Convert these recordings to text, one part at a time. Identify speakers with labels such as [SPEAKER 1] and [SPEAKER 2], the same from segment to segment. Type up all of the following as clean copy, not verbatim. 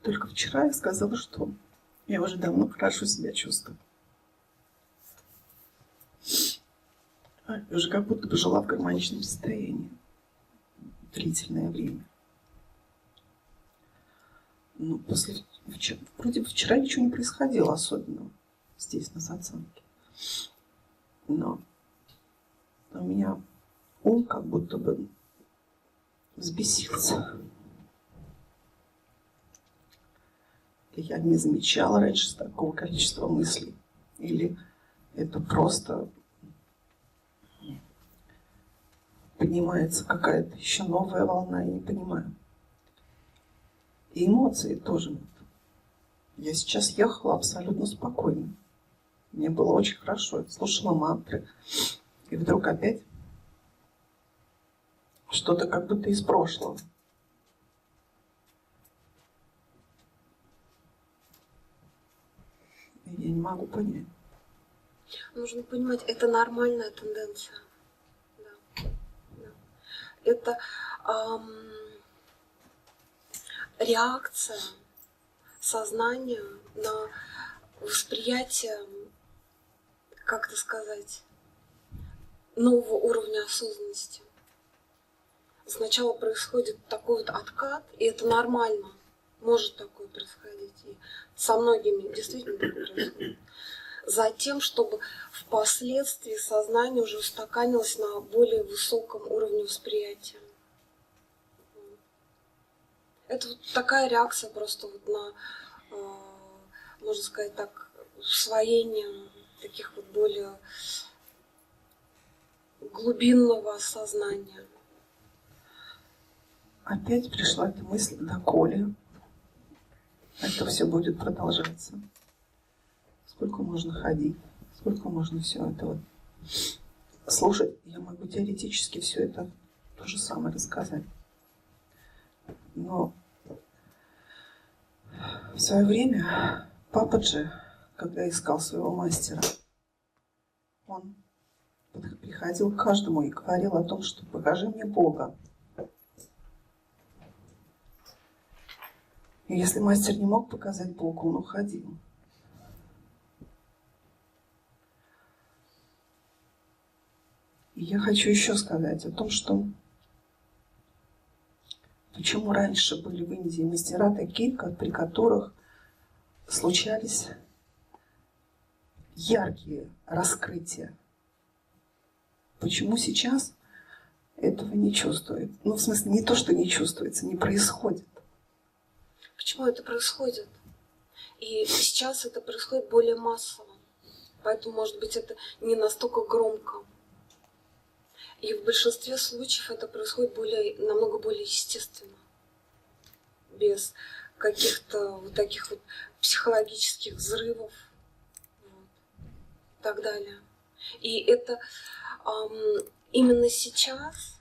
[SPEAKER 1] Только вчера я сказала, что я уже давно хорошо себя чувствую. Я уже как будто бы жила в гармоничном состоянии длительное время. Ну, вроде бы вчера ничего не происходило особенного здесь, на Сатсанге. Но у меня ум как будто бы взбесился. Я не замечала раньше такого количества мыслей. Или это просто поднимается какая-то еще новая волна, я не понимаю. И эмоции тоже. Я сейчас ехала абсолютно спокойно. Мне было очень хорошо. Я слушала мантры. И вдруг опять что-то как будто из прошлого. Я не могу понять.
[SPEAKER 2] Нужно понимать, это нормальная тенденция. Да. Да. Это реакция сознания на восприятие, как это сказать, нового уровня осознанности. Сначала происходит такой вот откат, и это нормально. Может такое происходить. И со многими действительно такое происходит. Затем, чтобы впоследствии сознание уже устаканилось на более высоком уровне восприятия. Это вот такая реакция просто вот на, можно сказать так, усвоение таких вот более глубинного осознания.
[SPEAKER 1] Опять пришла эта мысль, доколе это все будет продолжаться. Сколько можно ходить, сколько можно все это вот слушать. Я могу теоретически все это то же самое рассказать. Но в свое время Пападжи, когда искал своего мастера, он приходил к каждому и говорил о том, что покажи мне Бога. И если мастер не мог показать Бога, он уходил. И я хочу еще сказать о том, что почему раньше были в Индии мастера такие, при которых случались яркие раскрытия. Почему сейчас этого не чувствует? Ну, в смысле, не то, что не чувствуется, не происходит.
[SPEAKER 2] Почему это происходит? И сейчас это происходит более массово. Поэтому, может быть, это не настолько громко. И в большинстве случаев это происходит намного более естественно. Без каких-то вот таких вот психологических взрывов. Вот, и так далее. И это именно сейчас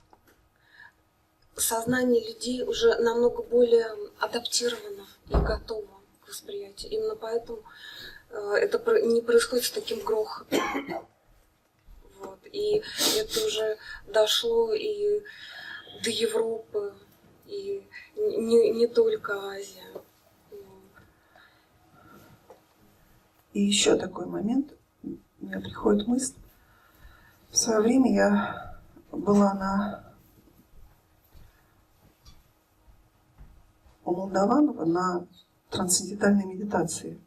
[SPEAKER 2] сознание людей уже намного более адаптировано и готово к восприятию. Именно поэтому это не происходит с таким грохотом. Вот. И это уже дошло и до Европы, и не только Азия.
[SPEAKER 1] И еще такой момент, у меня приходит мысль. В свое время я была у Молдаванова на трансцендентальной медитации.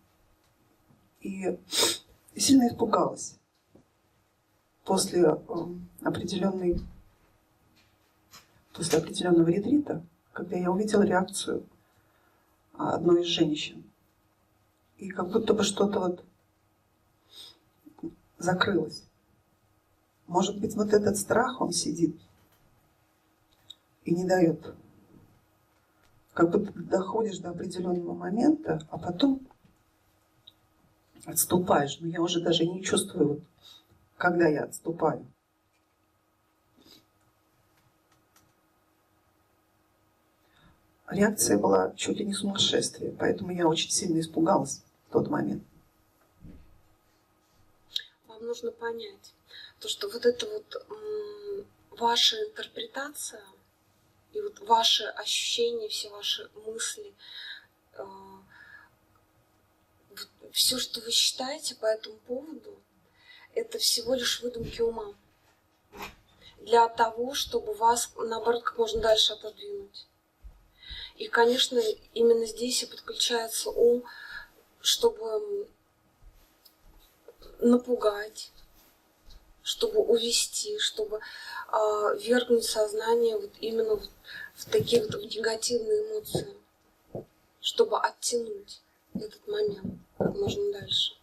[SPEAKER 1] И сильно испугалась. После определенного ретрита, когда я увидела реакцию одной из женщин. И как будто бы что-то вот закрылось. Может быть, вот этот страх, он сидит и не дает. Как будто доходишь до определенного момента, а потом отступаешь. Но я уже даже не чувствую, вот, когда я отступаю. Реакция была чуть ли не сумасшествие, поэтому я очень сильно испугалась в тот момент.
[SPEAKER 2] Вам нужно понять, то, что вот это вот ваша интерпретация и вот ваши ощущения, все ваши мысли, все, что вы считаете по этому поводу, это всего лишь выдумки ума. Для того, чтобы вас, наоборот, как можно дальше отодвинуть. И, конечно, именно здесь и подключается ум, чтобы напугать, чтобы увести, чтобы вергнуть сознание вот именно вот в такие вот негативные эмоции, чтобы оттянуть этот момент как можно дальше.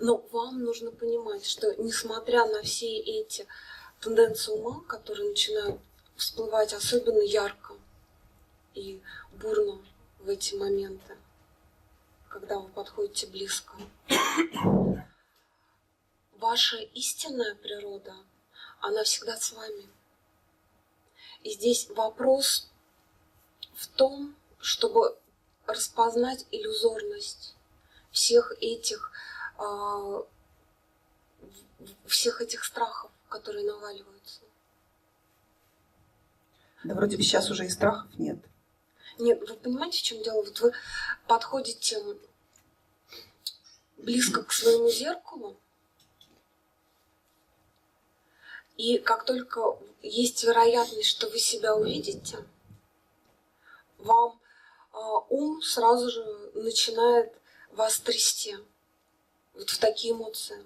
[SPEAKER 2] Но вам нужно понимать, что несмотря на все эти тенденции ума, которые начинают всплывать особенно ярко и бурно в эти моменты, когда вы подходите близко, ваша истинная природа, она всегда с вами. И здесь вопрос в том, чтобы распознать иллюзорность всех этих страхов, которые наваливаются.
[SPEAKER 1] Да вроде бы сейчас уже и страхов нет.
[SPEAKER 2] Нет, вы понимаете, в чем дело? Вот вы подходите близко к своему зеркалу, и как только есть вероятность, что вы себя увидите, вам ум сразу же начинает вас трясти вот в такие эмоции.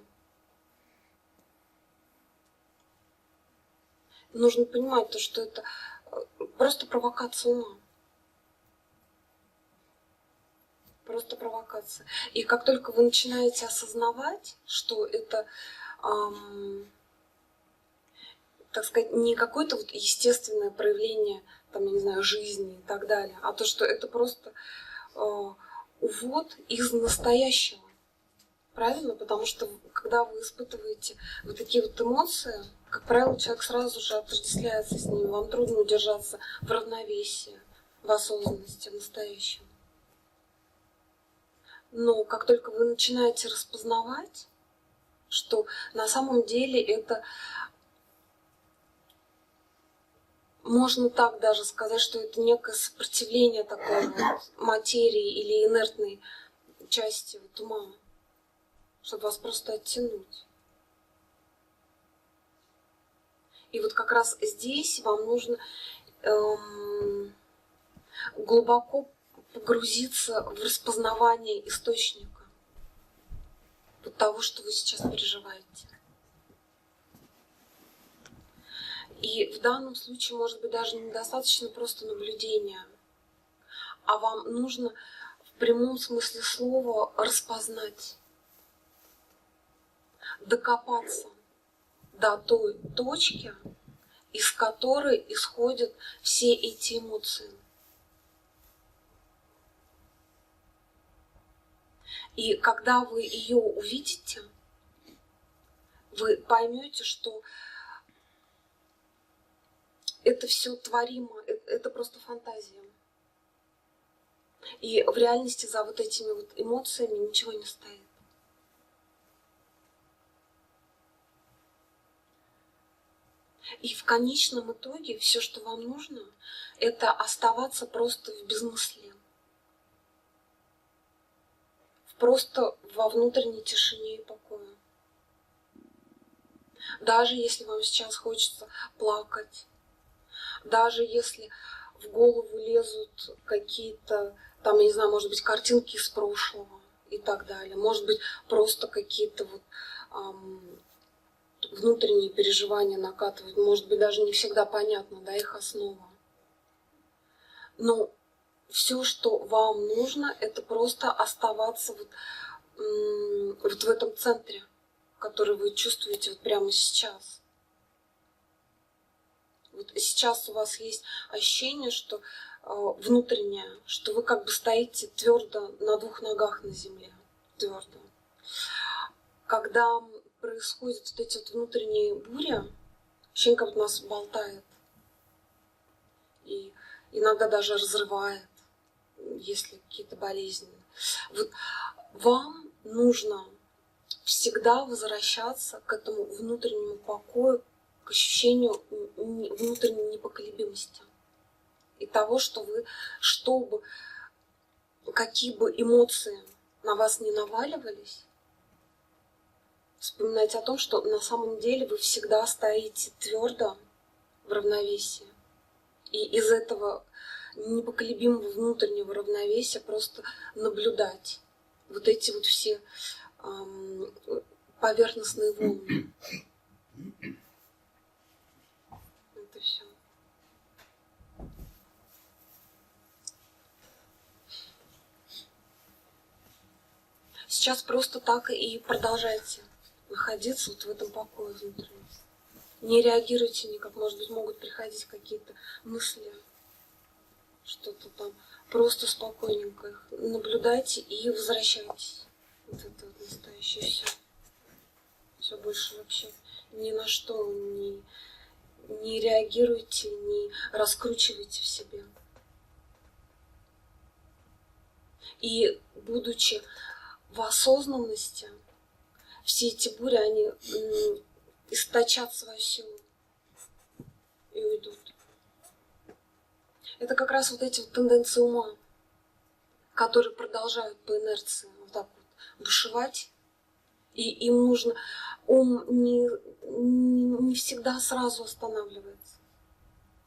[SPEAKER 2] Нужно понимать то, что это просто провокация ума. Просто провокация. И как только вы начинаете осознавать, что это, так сказать, не какое-то вот естественное проявление, там, я не знаю, жизни и так далее, а то, что это просто увод из настоящего. Правильно? Потому что когда вы испытываете вот такие вот эмоции, как правило, человек сразу же отождествляется с ним, вам трудно удержаться в равновесии, в осознанности, в настоящем. Но как только вы начинаете распознавать, что на самом деле это, можно так даже сказать, что это некое сопротивление такой вот материи или инертной части вот ума, чтобы вас просто оттянуть. И вот как раз здесь вам нужно глубоко погрузиться в распознавание источника вот того, что вы сейчас переживаете. И в данном случае, может быть, даже недостаточно просто наблюдения, а вам нужно в прямом смысле слова распознать, докопаться до той точки, из которой исходят все эти эмоции. И когда вы ее увидите, вы поймете, что это все творимо, это просто фантазия. И в реальности за вот этими вот эмоциями ничего не стоит. И в конечном итоге все, что вам нужно, это оставаться просто в безмыслии. Просто во внутренней тишине и покое. Даже если вам сейчас хочется плакать, даже если в голову лезут какие-то, там, я не знаю, может быть, картинки из прошлого и так далее, может быть, просто какие-то вот внутренние переживания накатывают, может быть, даже не всегда понятно, да, их основа. Но все, что вам нужно, это просто оставаться вот в этом центре, который вы чувствуете вот прямо сейчас. Вот сейчас у вас есть ощущение, что внутреннее, что вы как бы стоите твердо на двух ногах на земле, твердо. Когда происходят вот эти вот внутренние бури, ощущение, как будто нас болтает. И иногда даже разрывает, если какие-то болезни. Вот вам нужно всегда возвращаться к этому внутреннему покою, к ощущению внутренней непоколебимости. и того, что вы, чтобы какие бы эмоции на вас не наваливались, вспоминайте о том, что на самом деле вы всегда стоите твердо в равновесии. И из этого непоколебимого внутреннего равновесия просто наблюдать вот эти вот все поверхностные волны. Это все. Сейчас просто так и продолжайте находиться вот в этом покое внутреннем. Не реагируйте никак, может быть, могут приходить какие-то мысли, что-то там. Просто спокойненько их наблюдайте и возвращайтесь. Вот это вот настоящее все. Все больше вообще ни на что не реагируйте, не раскручивайте в себе. И будучи в осознанности, все эти бури, они источат свою силу и уйдут. Это как раз вот эти вот тенденции ума, которые продолжают по инерции вот так вот бушевать. И им нужно... Ум не всегда сразу останавливается.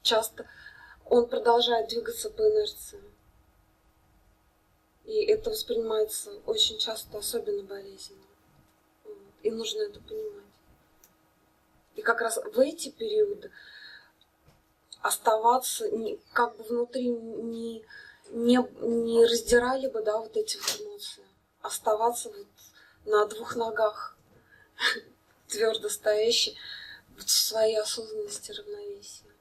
[SPEAKER 2] Часто он продолжает двигаться по инерции. И это воспринимается очень часто особенно болезненно. Вот. И нужно это понимать. И как раз в эти периоды оставаться как бы внутри не раздирали бы, да, вот эти вот эмоции. Оставаться вот на двух ногах, твердо стоящий в своей осознанности, равновесии.